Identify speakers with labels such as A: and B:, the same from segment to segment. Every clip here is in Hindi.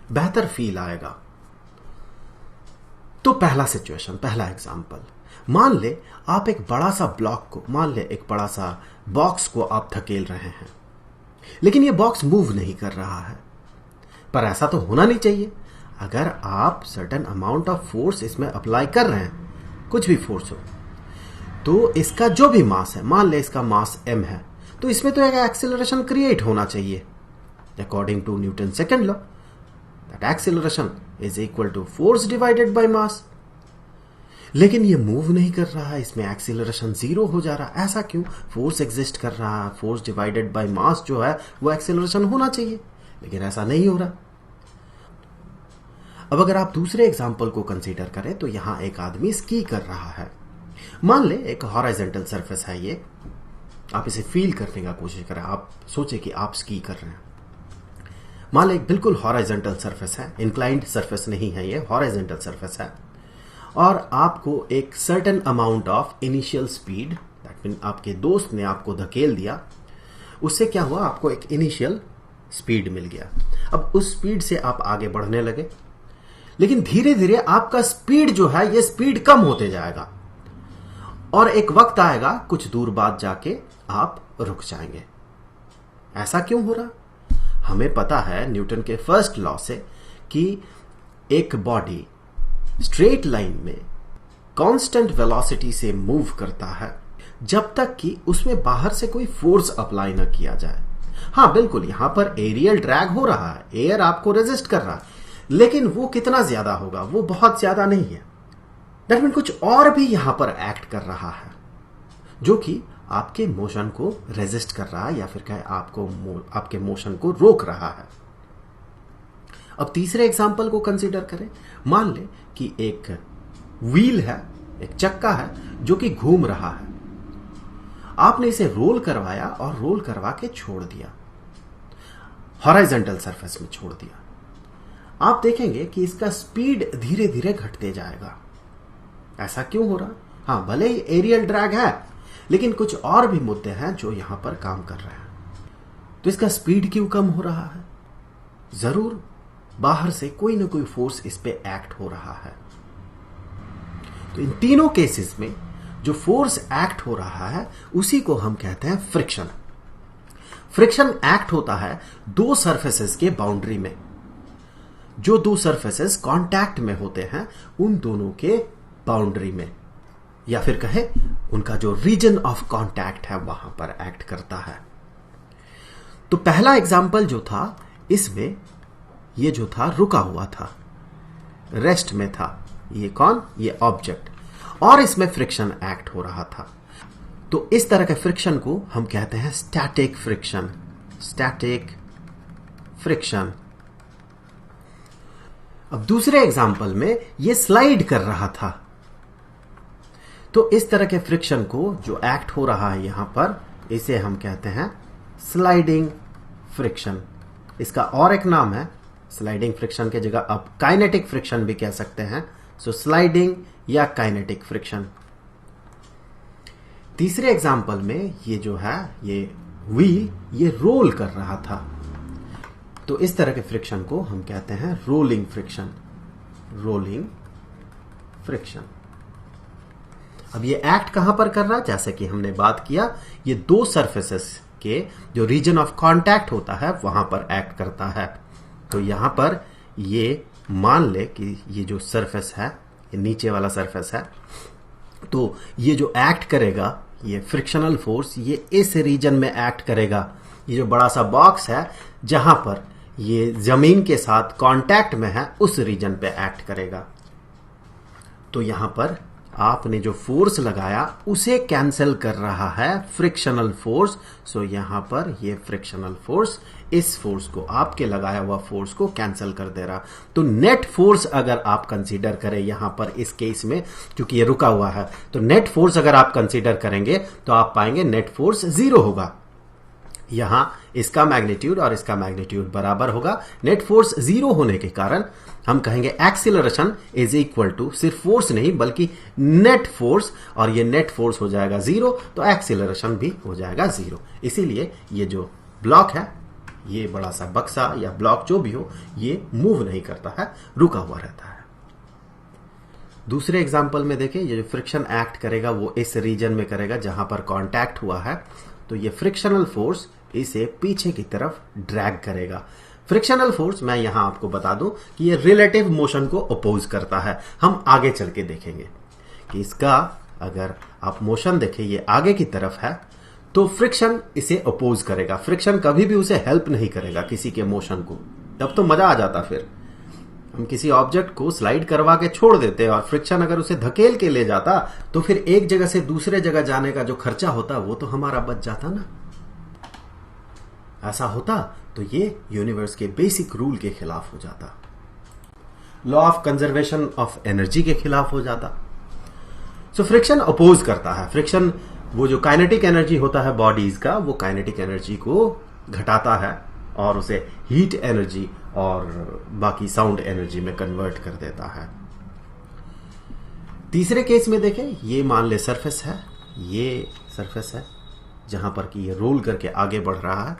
A: बेहतर फील आएगा। तो पहला सिचुएशन, पहला एग्जांपल, मान ले आप एक बड़ा सा ब्लॉक को, मान ले एक बड़ा सा बॉक्स को आप धकेल रहे हैं, लेकिन ये बॉक्स मूव नहीं कर रहा है। पर ऐसा तो होना नहीं चाहिए। अगर आप सर्टेन अमाउंट ऑफ फोर्स इसमें अप्लाई कर रहे हैं, कुछ भी फोर्स हो, तो इसका जो भी मास है, मान ले इसका मास m है, तो इसमें तो एक एक्सेलरेशन क्रिएट होना चाहिए। According to Newton second law, that acceleration is equal to force divided by mass. लेकिन ये मूव नहीं कर रहा है, इसमें एक्सेलरेशन 0 हो जा रहा है। ऐसा क्यों? फोर्स एग्जिस्ट कर रहा है, फोर्स डिवाइडेड बाय मास जो है वो एक्सेलरेशन होना चाहिए, लेकिन ऐसा नहीं हो रहा। अब अगर आप दूसरे एग्जांपल को कंसीडर करें, तो यहां एक आदमी स्की कर रहा है। मान ले एक हॉरिजॉन्टल सरफेस है ये, आप इसे फील करने का कोशिश करें, आप सोचे कि आप स्की कर रहे हैं। मान ले एक बिल्कुल हॉरिजॉन्टल सरफेस है, इंक्लाइंड सरफेस नहीं है, ये हॉरिजॉन्टल सरफेस है, और आपको एक certain amount of initial speed, that mean आपके दोस्त ने आपको धकेल दिया, उससे क्या हुआ, आपको एक इनिशियल स्पीड मिल गया। अब उस स्पीड से आप आगे बढ़ने लगे, लेकिन धीरे धीरे आपका स्पीड जो है ये स्पीड कम होते जाएगा, और एक वक्त आएगा कुछ दूर बाद जाके आप रुक जाएंगे। ऐसा क्यों हो रहा? हमें पता है न्यूटन के फर्स्ट लॉ से कि एक बॉडी स्ट्रेट लाइन में कांस्टेंट वेलोसिटी से मूव करता है जब तक कि उसमें बाहर से कोई फोर्स अप्लाई न किया जाए। हाँ बिल्कुल, यहां पर एरियल ड्रैग हो रहा है, एयर आपको रेजिस्ट कर रहा है, लेकिन वो कितना ज्यादा होगा? वो बहुत ज्यादा नहीं है। दैट मीन कुछ और भी यहां पर एक्ट कर रहा है जो कि आपके मोशन को रेजिस्ट कर रहा है, या फिर कहे आपके मोशन को रोक रहा है। अब तीसरे एग्जांपल को कंसीडर करें। मान ले कि एक व्हील है, एक चक्का है जो कि घूम रहा है। आपने इसे रोल करवाया और रोल करवा के छोड़ दिया, हॉरिजॉन्टल सरफेस में छोड़ दिया। आप देखेंगे कि इसका स्पीड धीरे धीरे घटते जाएगा। ऐसा क्यों हो रहा? हाँ, भले ही एरियल ड्रैग है, लेकिन कुछ और भी मुद्दे हैं जो यहां पर काम कर रहे हैं। तो इसका स्पीड क्यों कम हो रहा है? जरूर बाहर से कोई ना कोई फोर्स इस पे एक्ट हो रहा है। तो इन तीनों केसेस में जो फोर्स एक्ट हो रहा है उसी को हम कहते हैं फ्रिक्शन। फ्रिक्शन एक्ट होता है दो सरफेसेस के बाउंड्री में। जो दो सरफेसेस कांटेक्ट में होते हैं उन दोनों के बाउंड्री में, या फिर कहे उनका जो रीजन ऑफ कांटेक्ट है वहां पर एक्ट करता है। तो पहला एग्जाम्पल जो था, इसमें ये जो था रुका हुआ था, रेस्ट में था। ये कौन? ये ऑब्जेक्ट, और इसमें फ्रिक्शन एक्ट हो रहा था। तो इस तरह के फ्रिक्शन को हम कहते हैं स्टैटिक फ्रिक्शन। Static friction. अब दूसरे एग्जाम्पल में ये स्लाइड कर रहा था। तो इस तरह के फ्रिक्शन को जो एक्ट हो रहा है यहां पर, इसे हम कहते हैं स्लाइडिंग फ्रिक्शन। इसका और एक नाम है, स्लाइडिंग फ्रिक्शन की जगह आप काइनेटिक फ्रिक्शन भी कह सकते हैं। सो स्लाइडिंग या काइनेटिक फ्रिक्शन। तीसरे एग्जाम्पल में ये जो है, ये व्हील ये रोल कर रहा था। तो इस तरह के फ्रिक्शन को हम कहते हैं रोलिंग फ्रिक्शन। Rolling friction. अब ये एक्ट कहां पर कर रहा है? जैसे कि हमने बात किया, ये दो सरफेसेस के जो रीजन ऑफ कांटेक्ट होता है वहां पर एक्ट करता है। तो यहां पर ये मान ले कि ये जो सरफेस है, ये नीचे वाला सरफेस है, तो ये जो एक्ट करेगा, ये फ्रिक्शनल फोर्स, ये इस रीजन में एक्ट करेगा। ये जो बड़ा सा बॉक्स है जहां पर ये जमीन के साथ कांटेक्ट में है, उस रीजन पे एक्ट करेगा। तो यहां पर आपने जो फोर्स लगाया उसे कैंसिल कर रहा है फ्रिक्शनल फोर्स। सो यहां पर ये फ्रिक्शनल फोर्स इस फोर्स को, आपके लगाया हुआ फोर्स को कैंसिल कर दे रहा। तो नेट फोर्स अगर आप कंसीडर करें यहां पर इस केस में, क्योंकि ये रुका हुआ है, तो नेट फोर्स अगर आप कंसीडर करेंगे तो आप पाएंगे नेट फोर्स 0 होगा। यहां इसका मैग्नीट्यूड और इसका मैग्नीट्यूड बराबर होगा। नेट फोर्स 0 होने के कारण हम कहेंगे एक्सीलरेशन इज इक्वल टू सिर्फ फोर्स नहीं बल्कि नेट फोर्स, और ये नेट फोर्स हो जाएगा 0, तो एक्सीलरेशन भी हो जाएगा 0। इसीलिए ये जो ब्लॉक है ये बड़ा सा बक्सा या ब्लॉक जो भी हो, ये मूव नहीं करता है, रुका हुआ रहता है। दूसरे एग्जाम्पल में देखें, ये जो फ्रिक्शन एक्ट करेगा वो इस रीजन में करेगा जहां पर कांटेक्ट हुआ है, तो ये फ्रिक्शनल फोर्स इसे पीछे की तरफ ड्रैग करेगा। फ्रिक्शनल फोर्स मैं यहां आपको बता दूं कि ये रिलेटिव मोशन को अपोज करता है। हम आगे चल के देखेंगे कि इसका अगर आप मोशन देखें, ये आगे की तरफ है, तो फ्रिक्शन इसे अपोज करेगा। फ्रिक्शन कभी भी उसे हेल्प नहीं करेगा किसी के मोशन को, तब तो मजा आ जाता। फिर हम किसी ऑब्जेक्ट को स्लाइड करवा के छोड़ देते और फ्रिक्शन अगर उसे धकेल के ले जाता तो फिर एक जगह से दूसरे जगह जाने का जो खर्चा होता वो तो हमारा बच जाता ना। ऐसा होता तो ये यूनिवर्स के बेसिक रूल के खिलाफ हो जाता, law of conservation of energy के खिलाफ हो जाता। सो फ्रिक्शन अपोज करता है। फ्रिक्शन वो जो काइनेटिक एनर्जी होता है बॉडीज का, वो काइनेटिक एनर्जी को घटाता है और उसे हीट एनर्जी और बाकी साउंड एनर्जी में कन्वर्ट कर देता है। तीसरे केस में देखें, ये मान ले सरफेस है, ये सरफेस है जहां पर कि ये रोल करके आगे बढ़ रहा है,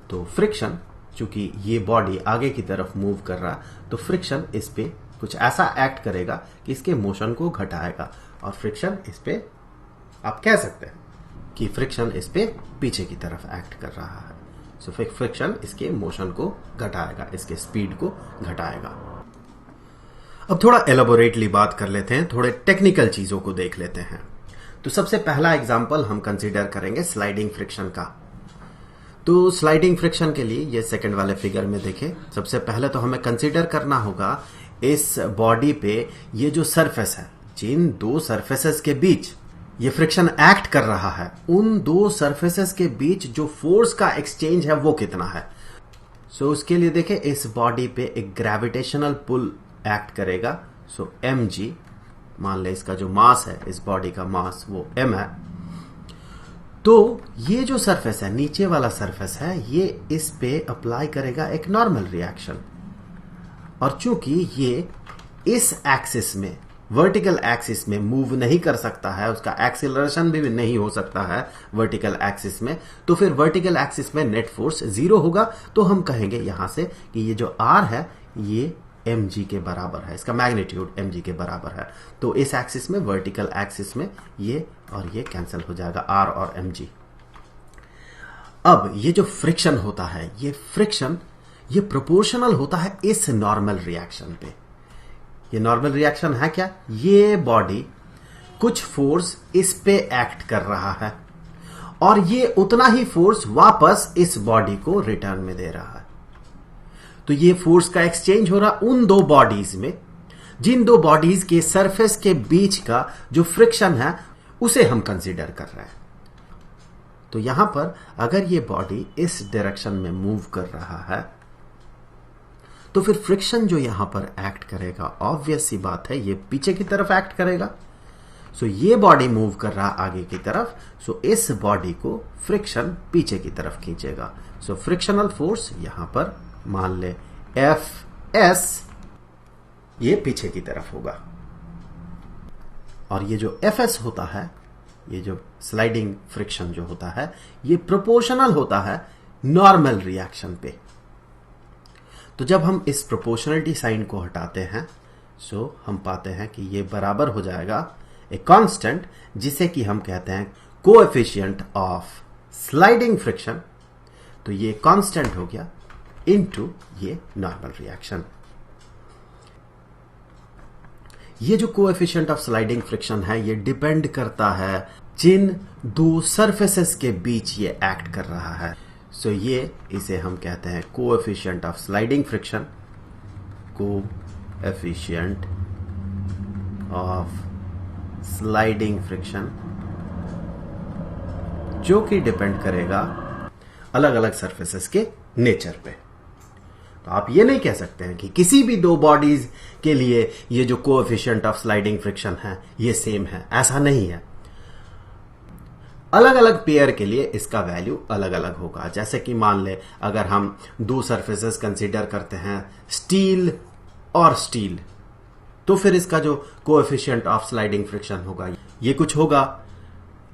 A: तो फ्रिक्शन, चूंकि ये बॉडी आगे की तरफ मूव कर रहा है, तो फ्रिक्शन इस पे कुछ ऐसा एक्ट करेगा कि इसके मोशन को घटाएगा। और फ्रिक्शन इस पे, आप कह सकते हैं कि फ्रिक्शन इस पे पीछे की तरफ एक्ट कर रहा है। सो फ्रिक्शन इसके मोशन को घटाएगा, इसके स्पीड को घटाएगा। अब थोड़ा एलाबोरेटली बात कर लेते हैं, थोड़े टेक्निकल चीजों को देख लेते हैं। तो सबसे पहला एग्जांपल हम कंसीडर करेंगे स्लाइडिंग फ्रिक्शन का। तो स्लाइडिंग फ्रिक्शन के लिए ये सेकंड वाले फिगर में देखें, सबसे पहले तो हमें कंसीडर करना होगा इस बॉडी पे ये जो सरफेस है, जिन दो सरफेसेस के बीच ये फ्रिक्शन एक्ट कर रहा है, उन दो सरफेसेस के बीच जो फोर्स का एक्सचेंज है वो कितना है। सो उसके लिए देखें, इस बॉडी पे एक ग्रेविटेशनल पुल एक्ट करेगा। सो mg, मान ले इसका जो मास है, इस बॉडी का मास वो m है। तो ये जो सरफेस है, नीचे वाला सरफेस है, ये इस पे अप्लाई करेगा एक नॉर्मल रिएक्शन। और चूंकि ये इस एक्सिस में, वर्टिकल एक्सिस में मूव नहीं कर सकता है, उसका एक्सेलरेशन भी नहीं हो सकता है वर्टिकल एक्सिस में, तो फिर वर्टिकल एक्सिस में नेट फोर्स 0 होगा। तो हम कहेंगे यहां से कि ये जो r है ये mg के बराबर है, इसका मैग्नीट्यूड mg के बराबर है। तो इस एक्सिस में, वर्टिकल एक्सिस में, ये और ये कैंसिल हो जाएगा, r और mg। अब ये जो फ्रिक्शन होता है, ये फ्रिक्शन ये प्रोपोर्शनल होता है इस नॉर्मल रिएक्शन पे। ये नॉर्मल रिएक्शन है क्या? ये बॉडी कुछ फोर्स इस पे एक्ट कर रहा है और ये उतना ही फोर्स वापस इस बॉडी को रिटर्न में दे रहा है। तो ये फोर्स का एक्सचेंज हो रहा उन दो बॉडीज में, जिन दो बॉडीज के सरफेस के बीच का जो फ्रिक्शन है उसे हम कंसीडर कर रहे हैं। तो यहां पर अगर ये बॉडी इस डायरेक्शन में मूव कर रहा है, तो फिर फ्रिक्शन जो यहां पर एक्ट करेगा, ऑब्वियस सी बात है, ये पीछे की तरफ एक्ट करेगा। सो ये बॉडी मूव कर रहा आगे की तरफ, सो इस बॉडी को फ्रिक्शन पीछे की तरफ खींचेगा। सो फ्रिक्शनल फोर्स यहां पर मान ले Fs, ये पीछे की तरफ होगा। और ये जो Fs होता है, ये जो स्लाइडिंग फ्रिक्शन जो होता है, ये प्रोपोर्शनल होता है नॉर्मल रिएक्शन पे। तो जब हम इस प्रोपोर्शनलिटी साइन को हटाते हैं, सो हम पाते हैं कि ये बराबर हो जाएगा एक कांस्टेंट, जिसे कि हम कहते हैं कोएफिशिएंट ऑफ स्लाइडिंग फ्रिक्शन। तो ये कांस्टेंट हो गया इनटू ये नॉर्मल रिएक्शन। ये जो कोएफिशिएंट ऑफ स्लाइडिंग फ्रिक्शन है, ये डिपेंड करता है जिन दो सरफेसेस के बीच ये एक्ट कर रहा है। सो ये इसे हम कहते हैं coefficient of sliding friction, coefficient of sliding friction, जो कि डिपेंड करेगा अलग अलग सरफेसेस के नेचर पे। तो आप ये नहीं कह सकते हैं कि किसी भी दो बॉडीज के लिए ये जो कोएफिशिएंट ऑफ स्लाइडिंग फ्रिक्शन है ये सेम है, ऐसा नहीं है। अलग अलग पेयर के लिए इसका वैल्यू अलग अलग होगा। जैसे कि मान ले अगर हम दो सरफेसेस कंसीडर करते हैं, स्टील और स्टील, तो फिर इसका जो कोएफिशिएंट ऑफ स्लाइडिंग फ्रिक्शन होगा ये कुछ होगा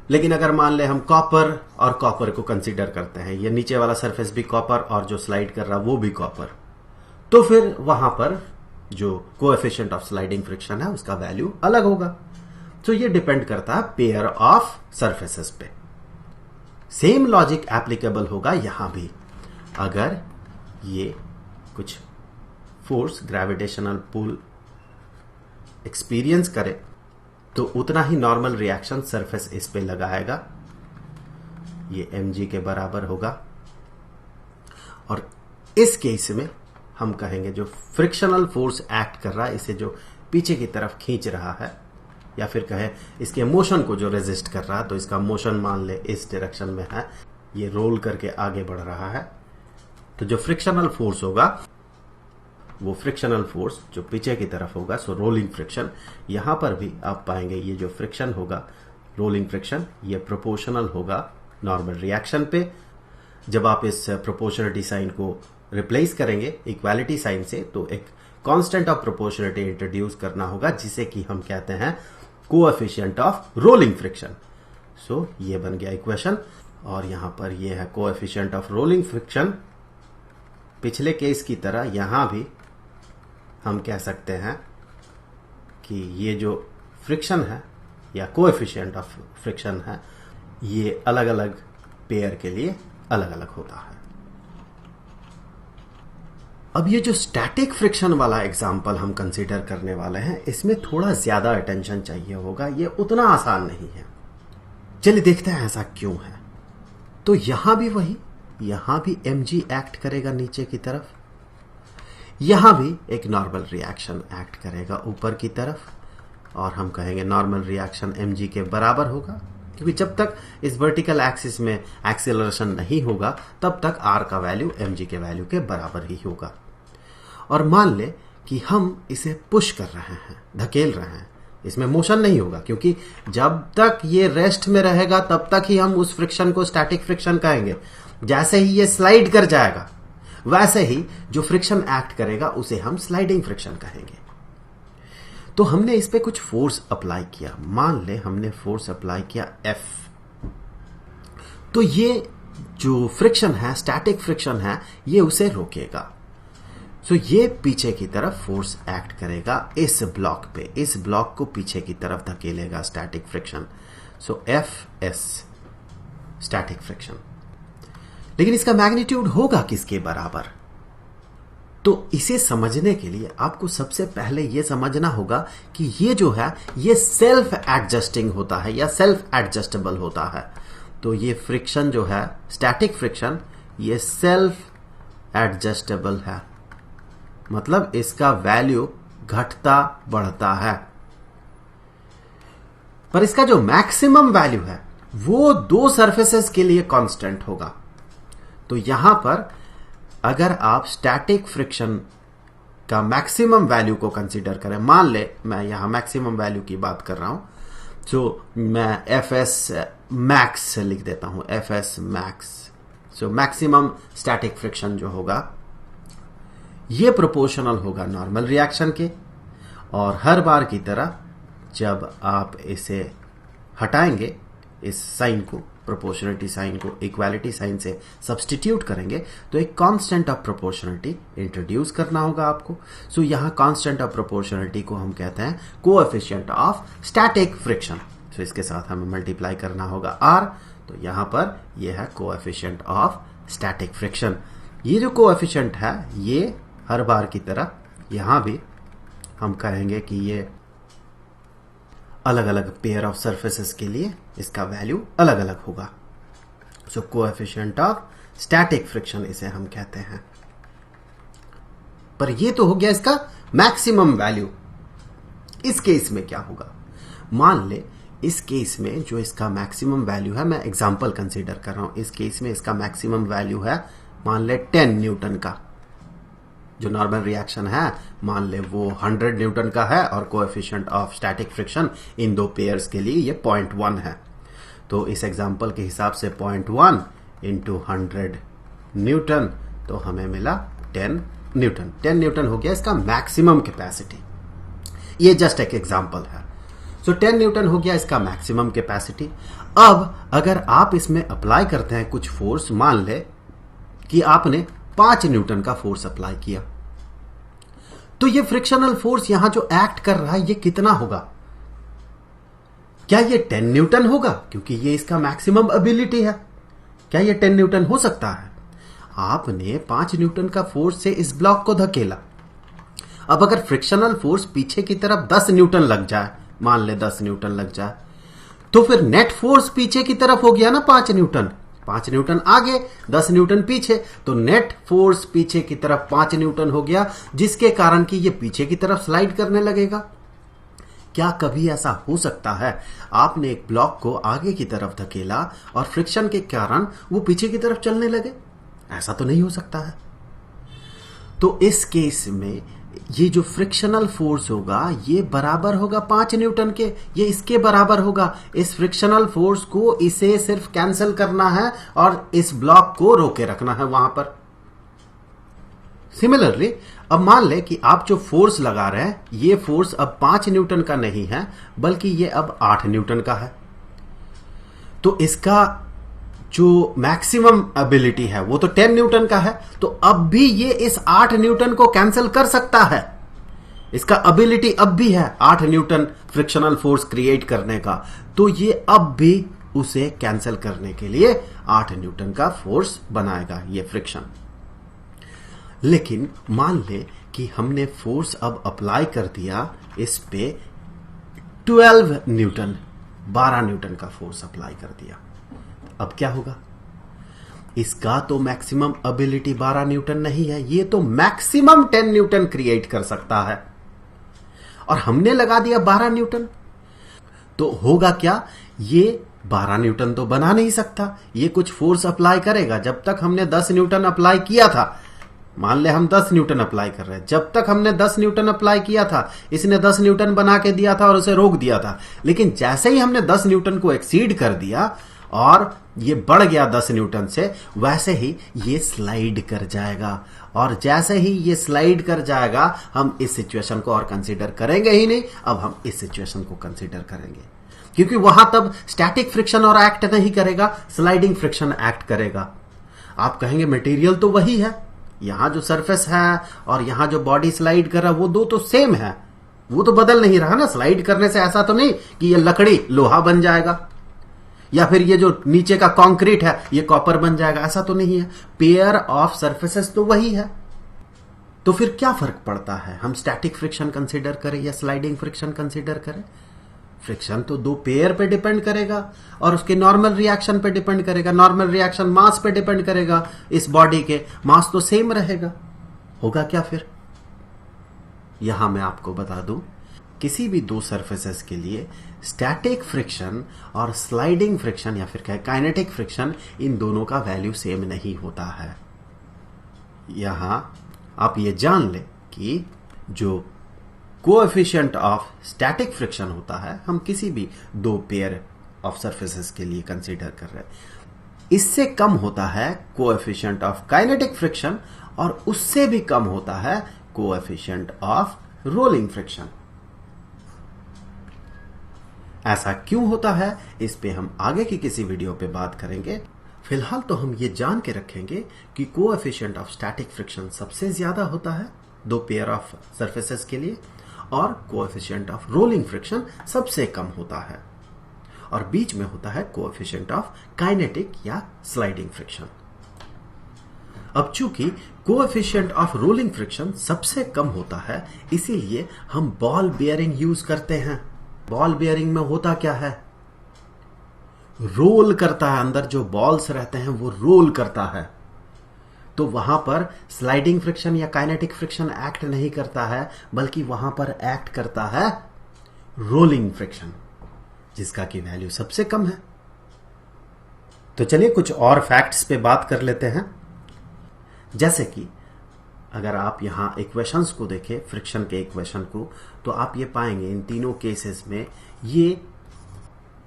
A: लेकिन अगर मान ले हम कॉपर और कॉपर को कंसीडर करते हैं, ये नीचे वाला सरफेस भी कॉपर और जो स्लाइड कर रहा वो भी कॉपर, तो फिर वहां पर जो कोएफिशिएंट ऑफ स्लाइडिंग फ्रिक्शन है उसका वैल्यू अलग होगा। तो ये डिपेंड करता है पेयर ऑफ सरफेसेस पे। सेम लॉजिक एप्लीकेबल होगा यहां भी। अगर ये कुछ फोर्स ग्रेविटेशनल पुल एक्सपीरियंस करे तो उतना ही नॉर्मल रिएक्शन सरफेस इस पे लगाएगा, ये mg के बराबर होगा। और इस केस में हम कहेंगे जो फ्रिक्शनल फोर्स एक्ट कर रहा है, इसे जो पीछे की तरफ खींच रहा है, या फिर कहे इसके मोशन को जो रेजिस्ट कर रहा है, तो इसका मोशन मान ले इस डायरेक्शन में है, ये रोल करके आगे बढ़ रहा है, तो जो फ्रिक्शनल फोर्स होगा वो फ्रिक्शनल फोर्स जो पीछे की तरफ होगा, सो रोलिंग फ्रिक्शन। यहां पर भी आप पाएंगे ये जो फ्रिक्शन होगा, रोलिंग फ्रिक्शन, ये प्रोपोर्शनल होगा नॉर्मल रिएक्शन पे। जब आप इस प्रोपोर्शनलिटी साइन को रिप्लेस करेंगे इक्वालिटी साइन से, तो एक कांस्टेंट ऑफ प्रोपोर्शनलिटी इंट्रोड्यूस करना होगा, जिसे कि हम कहते हैं कोएफिशिएंट ऑफ रोलिंग फ्रिक्शन। सो ये बन गया इक्वेशन, और यहां पर ये है कोएफिशिएंट ऑफ रोलिंग फ्रिक्शन। पिछले केस की तरह यहां भी हम कह सकते हैं कि ये जो फ्रिक्शन है या कोएफिशिएंट ऑफ फ्रिक्शन है, ये अलग अलग पेयर के लिए अलग अलग होता है। अब ये जो स्टैटिक फ्रिक्शन वाला एग्जांपल हम कंसीडर करने वाले हैं, इसमें थोड़ा ज्यादा अटेंशन चाहिए होगा, ये उतना आसान नहीं है। चलिए देखते हैं ऐसा क्यों है। तो यहां भी वही, यहां भी mg एक्ट करेगा नीचे की तरफ, यहां भी एक नॉर्मल रिएक्शन एक्ट करेगा ऊपर की तरफ, और हम कहेंगे नॉर्मल रिएक्शन mg के बराबर होगा, क्योंकि जब तक इस वर्टिकल एक्सिस में एक्सेलरेशन नहीं होगा तब तक r का वैल्यू mg के वैल्यू के बराबर ही होगा। और मान ले कि हम इसे पुश कर रहे हैं, धकेल रहे हैं, इसमें मोशन नहीं होगा, क्योंकि जब तक ये रेस्ट में रहेगा तब तक ही हम उस फ्रिक्शन को स्टैटिक फ्रिक्शन कहेंगे। जैसे ही ये स्लाइड कर जाएगा, वैसे ही जो फ्रिक्शन एक्ट करेगा उसे हम स्लाइडिंग फ्रिक्शन कहेंगे। तो हमने इस पे कुछ फोर्स अप्लाई किया, मान ले हमने फोर्स अप्लाई किया F, तो ये जो फ्रिक्शन है, स्टैटिक फ्रिक्शन है, ये उसे रोकेगा। सो ये पीछे की तरफ फोर्स एक्ट करेगा इस ब्लॉक पे, इस ब्लॉक को पीछे की तरफ धकेलेगा स्टैटिक फ्रिक्शन। सो Fs स्टैटिक फ्रिक्शन। लेकिन इसका मैग्नीट्यूड होगा किसके बराबर? तो इसे समझने के लिए आपको सबसे पहले यह समझना होगा कि ये जो है ये सेल्फ एडजस्टिंग होता है या सेल्फ एडजस्टेबल होता है। तो ये फ्रिक्शन जो है स्टैटिक फ्रिक्शन, ये सेल्फ एडजस्टेबल है, मतलब इसका वैल्यू घटता बढ़ता है। पर इसका जो मैक्सिमम वैल्यू है वो दो सरफेसेस के लिए कांस्टेंट होगा। तो यहां पर अगर आप स्टैटिक फ्रिक्शन का मैक्सिमम वैल्यू को कंसीडर करें, मान ले मैं यहां मैक्सिमम वैल्यू की बात कर रहा हूं, तो मैं Fs मैक्स लिख देता हूं, Fs max. So maximum static friction जो होगा ये प्रोपोर्शनल होगा नॉर्मल रिएक्शन के, और हर बार की तरह जब आप इसे हटाएंगे, इस साइन को, प्रोपोर्शनलिटी साइन को इक्वालिटी साइन से सब्स्टिट्यूट करेंगे, तो एक कांस्टेंट ऑफ प्रोपोर्शनलिटी इंट्रोड्यूस करना होगा आपको। सो यहां कांस्टेंट ऑफ प्रोपोर्शनलिटी को हम कहते हैं कोएफिशिएंट ऑफ स्टैटिक फ्रिक्शन। सो इसके साथ हमें मल्टीप्लाई करना होगा r, तो यहां पर यह है कोएफिशिएंट ऑफ स्टैटिक फ्रिक्शन। ये जो कोएफिशिएंट है ये हर बार की तरह यहां भी हम कहेंगे कि ये अलग अलग पेयर ऑफ सरफेसेस के लिए इसका वैल्यू अलग अलग होगा। सो कोएफिशिएंट ऑफ स्टैटिक फ्रिक्शन इसे हम कहते हैं। पर ये तो हो गया इसका मैक्सिमम वैल्यू। इस केस में क्या होगा? मान ले इस केस में जो इसका मैक्सिमम वैल्यू है, मैं एग्जांपल कंसीडर कर रहा हूं, इस केस में इसका मैक्सिमम वैल्यू है मान ले 10 न्यूटन का। जो नॉर्मल रिएक्शन है मान ले वो 100 न्यूटन का है, और कोएफिशिएंट ऑफ स्टैटिक फ्रिक्शन इन दो पेयर्स के लिए ये 0.1 है। तो इस एग्जांपल के हिसाब से 0.1 इंटू 100 न्यूटन, तो हमें मिला 10 न्यूटन। 10 न्यूटन हो गया इसका मैक्सिमम कैपेसिटी। ये जस्ट एक एग्जांपल है। सो 10 न्यूटन हो गया इसका मैक्सिमम कैपेसिटी। अब अगर आप इसमें अप्लाई करते हैं कुछ फोर्स, मान ले कि आपने 5 न्यूटन का फोर्स अप्लाई किया, तो ये फ्रिक्शनल फोर्स यहां जो एक्ट कर रहा है ये कितना होगा? क्या ये 10 न्यूटन होगा? क्योंकि ये इसका मैक्सिमम एबिलिटी है। क्या ये 10 न्यूटन हो सकता है? आपने 5 न्यूटन का फोर्स से इस ब्लॉक को धकेला। अब अगर फ्रिक्शनल फोर्स पीछे की तरफ 10 न्यूटन लग जाए, मान ले 10 न्यूटन लग जाए, तो फिर नेट फोर्स पीछे की तरफ हो गया ना 5 न्यूटन। 5 न्यूटन आगे, 10 न्यूटन पीछे, तो नेट फोर्स पीछे की तरफ 5 न्यूटन हो गया, जिसके कारण कि ये पीछे की तरफ स्लाइड करने लगेगा। क्या कभी ऐसा हो सकता है आपने एक ब्लॉक को आगे की तरफ धकेला और फ्रिक्शन के कारण वो पीछे की तरफ चलने लगे? ऐसा तो नहीं हो सकता है। तो इस केस में ये जो फ्रिक्शनल फोर्स होगा ये बराबर होगा 5 न्यूटन के, ये इसके बराबर होगा। इस फ्रिक्शनल फोर्स को इसे सिर्फ कैंसिल करना है और इस ब्लॉक को रोके रखना है वहां पर। सिमिलरली अब मान ले कि आप जो फोर्स लगा रहे हैं ये फोर्स अब 5 न्यूटन का नहीं है, बल्कि ये अब 8 न्यूटन का है। तो इसका जो मैक्सिमम एबिलिटी है वो तो 10 न्यूटन का है, तो अब भी ये इस 8 न्यूटन को कैंसिल कर सकता है। इसका एबिलिटी अब भी है 8 न्यूटन फ्रिक्शनल फोर्स क्रिएट करने का, तो ये अब भी उसे कैंसिल करने के लिए 8 न्यूटन का फोर्स बनाएगा ये फ्रिक्शन। लेकिन मान ले कि हमने फोर्स अब अप्लाई कर दिया इस पे 12 न्यूटन, 12 न्यूटन का फोर्स अप्लाई कर दिया। अब क्या होगा? इसका तो मैक्सिमम एबिलिटी 12 न्यूटन नहीं है, ये तो मैक्सिमम 10 न्यूटन क्रिएट कर सकता है, और हमने लगा दिया 12 न्यूटन। तो होगा क्या? ये 12 न्यूटन तो बना नहीं सकता, ये कुछ फोर्स अप्लाई करेगा। जब तक हमने 10 न्यूटन अप्लाई किया था, मान ले हम 10 न्यूटन अप्लाई कर रहे हैं, जब तक हमने 10 न्यूटन अप्लाई किया था इसने 10 न्यूटन बना के दिया था और उसे रोक दिया था। लेकिन जैसे ही हमने 10 न्यूटन को एक्सीड कर दिया और ये बढ़ गया 10 न्यूटन से, वैसे ही ये स्लाइड कर जाएगा, और जैसे ही ये स्लाइड कर जाएगा हम इस सिचुएशन को और कंसीडर करेंगे ही नहीं, अब हम इस सिचुएशन को कंसीडर करेंगे, क्योंकि वहां तब स्टैटिक फ्रिक्शन और एक्ट नहीं करेगा, स्लाइडिंग फ्रिक्शन एक्ट करेगा। आप कहेंगे मटेरियल तो वही है, यहां जो सरफेस है और यहां जो बॉडी स्लाइड कर रहा है वो दो तो सेम है, वो तो बदल नहीं रहा ना। स्लाइड करने से ऐसा तो नहीं कि ये लकड़ी लोहा बन जाएगा, या फिर ये जो नीचे का कंक्रीट है ये कॉपर बन जाएगा, ऐसा तो नहीं है। पेयर ऑफ सरफेसेस तो वही है। तो फिर क्या फर्क पड़ता है हम स्टैटिक फ्रिक्शन कंसीडर करें या स्लाइडिंग फ्रिक्शन कंसीडर करें? फ्रिक्शन तो दो पेयर पे डिपेंड करेगा और उसके नॉर्मल रिएक्शन पे डिपेंड करेगा। नॉर्मल रिएक्शन मास पे डिपेंड करेगा, इस बॉडी के मास तो सेम रहेगा। होगा क्या फिर? यहां मैं आपको बता दूं, किसी भी दो सरफेसेस के लिए स्टैटिक फ्रिक्शन और स्लाइडिंग फ्रिक्शन या फिर काइनेटिक फ्रिक्शन, इन दोनों का वैल्यू सेम नहीं होता है। यहां आप ये जान ले कि जो कोएफिशिएंट ऑफ स्टैटिक फ्रिक्शन होता है, हम किसी भी दो पेयर ऑफ सरफेसेस के लिए कंसीडर कर रहे हैं, इससे कम होता है कोएफिशिएंट ऑफ काइनेटिक फ्रिक्शन, और उससे भी कम होता है कोएफिशिएंट ऑफ रोलिंग फ्रिक्शन। ऐसा क्यों होता है इस पे हम आगे की किसी वीडियो पे बात करेंगे। फिलहाल तो हम ये जान के रखेंगे कि कोएफिशिएंट ऑफ स्टैटिक फ्रिक्शन सबसे ज्यादा होता है दो पेयर ऑफ सरफेसेस के लिए, और कोएफिशिएंट ऑफ रोलिंग फ्रिक्शन सबसे कम होता है, और बीच में होता है कोएफिशिएंट ऑफ काइनेटिक या स्लाइडिंग फ्रिक्शन। अब चूंकि कोएफिशिएंट ऑफ रोलिंग फ्रिक्शन सबसे कम होता है, इसीलिए हम बॉल बेयरिंग यूज करते हैं। बॉल बेयरिंग में होता क्या है? रोल करता है, अंदर जो बॉल्स रहते हैं वो रोल करता है, तो वहां पर स्लाइडिंग फ्रिक्शन या काइनेटिक फ्रिक्शन एक्ट नहीं करता है, बल्कि वहां पर एक्ट करता है रोलिंग फ्रिक्शन, जिसका की वैल्यू सबसे कम है। तो चलिए कुछ और फैक्ट्स पे बात कर लेते हैं। जैसे कि अगर आप यहां इक्वेशंस को देखें, फ्रिक्शन के इक्वेशन को, तो आप ये पाएंगे इन तीनों केसेस में ये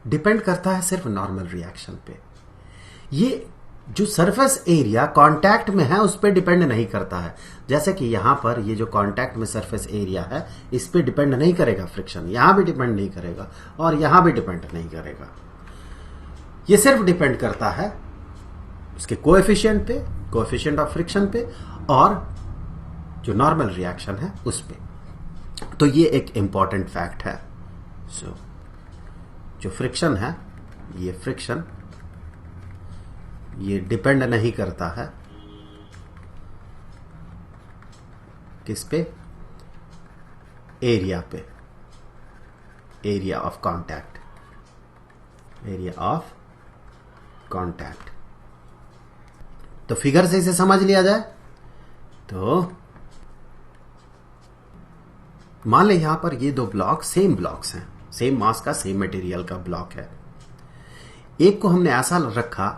A: डिपेंड करता है सिर्फ नॉर्मल रिएक्शन पे। ये जो सरफेस एरिया कांटेक्ट में है उस पर डिपेंड नहीं करता है। जैसे कि यहां पर ये जो कांटेक्ट में सरफेस एरिया है इस पे डिपेंड नहीं करेगा फ्रिक्शन, यहां भी डिपेंड नहीं करेगा और यहां भी डिपेंड नहीं करेगा। ये सिर्फ डिपेंड करता है उसके कोएफिशिएंट पे, कोएफिशिएंट ऑफ फ्रिक्शन पे, और जो नॉर्मल रिएक्शन है उस पे। तो ये एक इंपॉर्टेंट फैक्ट है। सो जो फ्रिक्शन है, ये फ्रिक्शन ये डिपेंड नहीं करता है किस पे, एरिया पे, area of contact, area of contact. तो फिगर से इसे समझ लिया जाए तो मान ले यहां पर ये दो ब्लॉक सेम ब्लॉक्स हैं, सेम मास का सेम मटेरियल का ब्लॉक है। एक को हमने ऐसा रखा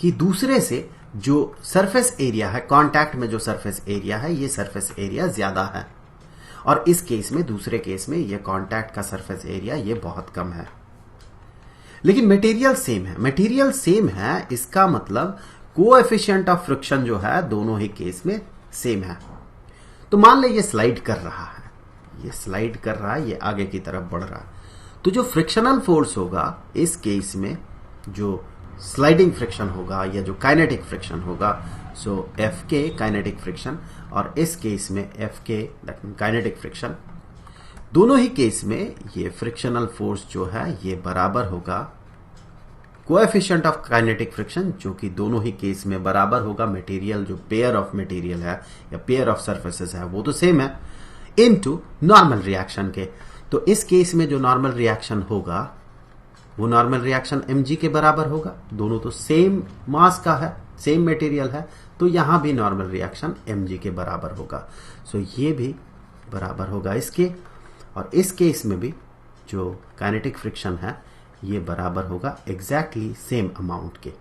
A: कि दूसरे से जो सरफेस एरिया है, कांटेक्ट में जो सरफेस एरिया है, ये सरफेस एरिया ज्यादा है, और इस केस में, दूसरे केस में, ये कांटेक्ट का सरफेस एरिया ये बहुत कम है। लेकिन मटेरियल सेम है, मटेरियल सेम है, इसका मतलब कोएफिशिएंट ऑफ फ्रिक्शन जो है दोनों ही केस में सेम है। तो मान ले ये स्लाइड कर रहा है, ये स्लाइड कर रहा है, ये आगे की तरफ बढ़ रहा है, तो जो फ्रिक्शनल फोर्स होगा इस केस में, जो स्लाइडिंग फ्रिक्शन होगा या जो काइनेटिक फ्रिक्शन होगा, सो एफ के काइनेटिक फ्रिक्शन, और इस केस में एफ के काइनेटिक फ्रिक्शन, दोनों ही केस में ये फ्रिक्शनल फोर्स जो है ये बराबर होगा कोएफिशिएंट ऑफ काइनेटिक फ्रिक्शन, जो कि दोनों ही केस में बराबर होगा मटेरियल, जो पेयर ऑफ मटेरियल है या पेयर ऑफ सरफेसेस है वो तो सेम है, इनटू नॉर्मल रिएक्शन के। तो इस केस में जो नॉर्मल रिएक्शन होगा वो नॉर्मल रिएक्शन mg के बराबर होगा, दोनों तो सेम मास का है, सेम मटेरियल है, तो यहां भी नॉर्मल रिएक्शन mg के बराबर होगा। सो ये भी बराबर होगा इसके, और इस केस में भी जो काइनेटिक फ्रिक्शन है ये बराबर होगा एग्जैक्टली सेम अमाउंट के।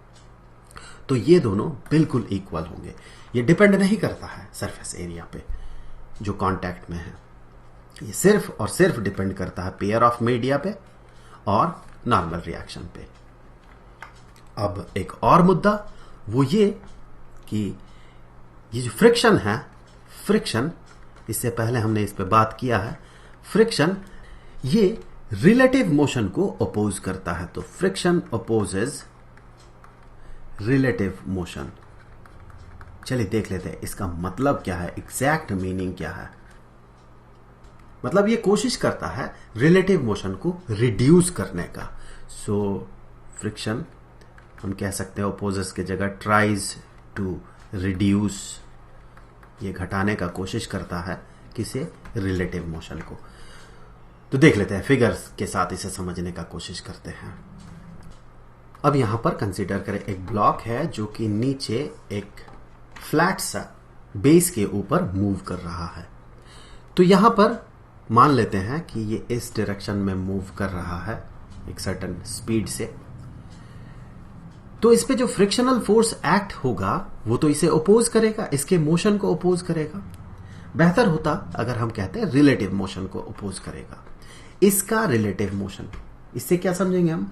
A: तो ये दोनों बिल्कुल इक्वल होंगे। ये डिपेंड नहीं करता है सरफेस एरिया पे जो कांटेक्ट में है, ये सिर्फ और सिर्फ डिपेंड करता है पेयर ऑफ मीडिया पे और नॉर्मल रिएक्शन पे। अब एक और मुद्दा वो ये कि ये जो फ्रिक्शन है, फ्रिक्शन, इससे पहले हमने इस पे बात किया है, फ्रिक्शन ये रिलेटिव मोशन को अपोज करता है। तो फ्रिक्शन अपोजेज रिलेटिव मोशन। चलिए देख लेते हैं इसका मतलब क्या है, एग्जैक्ट मीनिंग क्या है। मतलब ये कोशिश करता है रिलेटिव मोशन को रिड्यूस करने का। सो फ्रिक्शन हम कह सकते हैं अपोजेस के जगह ट्राइज टू रिड्यूस, ये घटाने का कोशिश करता है किसे, रिलेटिव मोशन को। तो देख लेते हैं फिगर्स के साथ इसे समझने का कोशिश करते हैं। अब यहां पर कंसीडर करें एक ब्लॉक है जो कि नीचे एक फ्लैट सा बेस के ऊपर मूव कर रहा है। तो यहां पर मान लेते हैं कि ये इस डायरेक्शन में मूव कर रहा है एक सर्टेन स्पीड से, तो इस पे जो फ्रिक्शनल फोर्स एक्ट होगा वो तो इसे अपोज करेगा, इसके मोशन को अपोज करेगा। बेहतर होता अगर हम कहते हैं रिलेटिव मोशन को अपोज करेगा। इसका रिलेटिव मोशन, इससे क्या समझेंगे हम,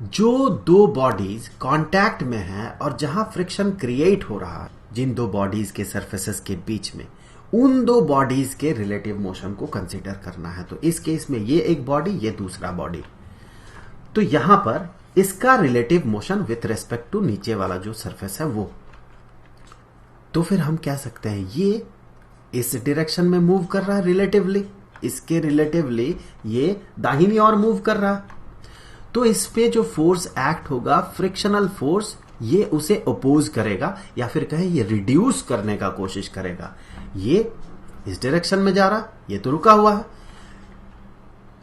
A: जो दो बॉडीज कांटेक्ट में है और जहां फ्रिक्शन क्रिएट हो रहा है जिन दो बॉडीज के सरफेसेस के बीच में, उन दो बॉडीज के रिलेटिव मोशन को कंसीडर करना है। तो इस केस में ये एक बॉडी, ये दूसरा बॉडी, तो यहां पर इसका relative motion with respect to नीचे वाला जो सरफेस है वो, तो फिर हम कह सकते हैं ये इस डायरेक्शन में मूव कर रहा है रिलेटिवली, इसके रिलेटिवली ये दाहिनी ओर मूव कर रहा है। तो इस पे जो फोर्स एक्ट होगा, फ्रिक्शनल फोर्स, ये उसे अपोज करेगा, या फिर कहें ये रिड्यूस करने का कोशिश करेगा। ये इस डायरेक्शन में जा रहा, ये तो रुका हुआ है,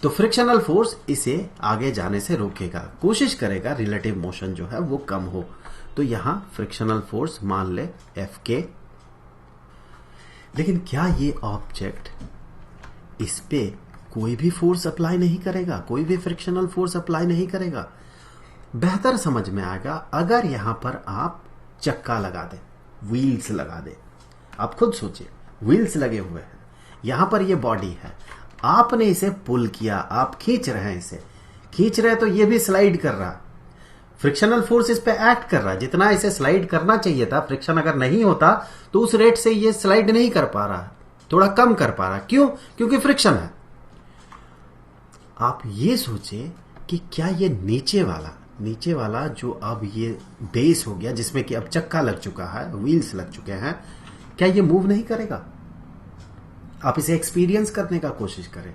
A: तो फ्रिक्शनल फोर्स इसे आगे जाने से रोकेगा, कोशिश करेगा रिलेटिव मोशन जो है वो कम हो। तो यहां फ्रिक्शनल फोर्स मान ले एफ के। लेकिन क्या ये ऑब्जेक्ट इस पे कोई भी फोर्स अप्लाई नहीं करेगा, कोई भी फ्रिक्शनल फोर्स अप्लाई नहीं करेगा? बेहतर समझ में आएगा अगर यहां पर आप चक्का लगा दे, व्हील्स लगा दे। आप खुद सोचिए, व्हील्स लगे हुए हैं, यहां पर ये बॉडी है, आपने इसे पुल किया, आप खींच रहे हैं, इसे खींच रहे तो ये भी स्लाइड कर रहा, फ्रिक्शनल फोर्स इस पे एक्ट कर रहा है, जितना इसे स्लाइड करना चाहिए था, फ्रिक्शन अगर नहीं होता तो उस रेट से ये स्लाइड नहीं कर पा रहा है, थोड़ा कम कर पा रहा है। क्यों? क्योंकि फ्रिक्शन है। आप ये सोचे कि क्या ये नीचे वाला जो अब ये बेस हो गया, जिसमें कि अब चक्का लग चुका है, व्हील्स लग चुके हैं, क्या ये मूव नहीं करेगा? आप इसे एक्सपीरियंस करने का कोशिश करें,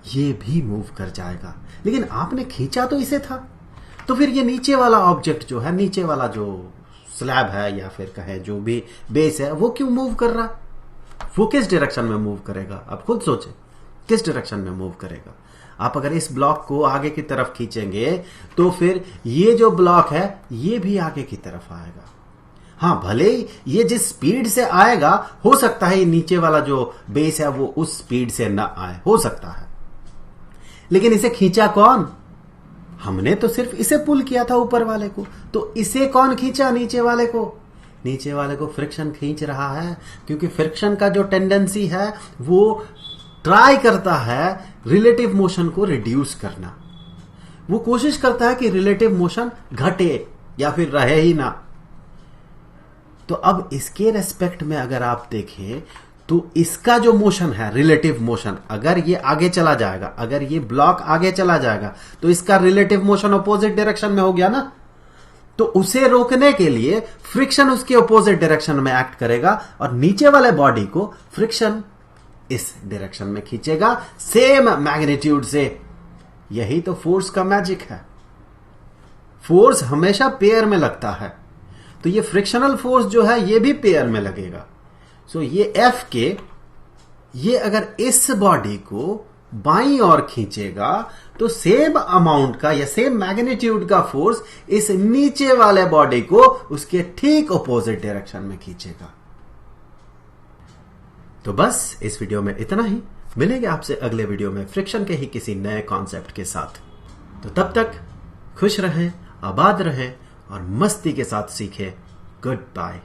A: ये भी मूव कर जाएगा। लेकिन आपने खींचा तो इसे था, तो फिर ये नीचे वाला ऑब्जेक्ट जो है, नीचे वाला जो स्लैब है या फिर कहें जो भी बेस है, वो क्यों मूव कर रहा? वो किस डायरेक्शन में मूव करेगा? आप खुद सोचें, किस डायरेक्शन में मूव करेगा? आप अगर इस ब्लॉक को आगे की तरफ खींचेंगे तो फिर ये जो ब्लॉक है ये भी आगे की तरफ आएगा। हां, भले ही ये जिस स्पीड से आएगा, हो सकता है ये नीचे वाला जो बेस है वो उस स्पीड से ना आए, हो सकता है, लेकिन इसे खींचा कौन? हमने तो सिर्फ इसे पुल किया था ऊपर वाले को, तो इसे कौन खींचा? नीचे वाले को। नीचे वाले को फ्रिक्शन खींच रहा है, क्योंकि फ्रिक्शन का जो टेंडेंसी है वो ट्राई करता है रिलेटिव मोशन को रिड्यूस करना। वो कोशिश करता है कि रिलेटिव मोशन घटे या फिर रहे ही ना। तो अब इसके रेस्पेक्ट में अगर आप देखें तो इसका जो मोशन है, रिलेटिव मोशन, अगर ये आगे चला जाएगा, अगर ये ब्लॉक आगे चला जाएगा तो इसका रिलेटिव मोशन अपोजिट डायरेक्शन में हो गया ना। तो उसे रोकने के लिए फ्रिक्शन उसके अपोजिट डायरेक्शन में एक्ट करेगा और नीचे वाले बॉडी को फ्रिक्शन इस डायरेक्शन में खींचेगा, सेम मैग्नीट्यूड से। यही तो फोर्स का मैजिक है। फोर्स हमेशा पेयर में लगता है, तो ये फ्रिक्शनल फोर्स जो है ये भी पेयर में लगेगा। सो ये F के, ये अगर इस बॉडी को बाईं ओर खींचेगा तो सेम अमाउंट का या सेम मैग्नीट्यूड का फोर्स इस नीचे वाले बॉडी को उसके ठीक अपोजिट डायरेक्शन में खींचेगा। तो बस इस वीडियो में इतना ही। मिलेंगे आपसे अगले वीडियो में फ्रिक्शन के ही किसी नए कॉन्सेप्ट के साथ। तो तब तक खुश रहें, आबाद रहें और मस्ती के साथ सीखें। Good bye.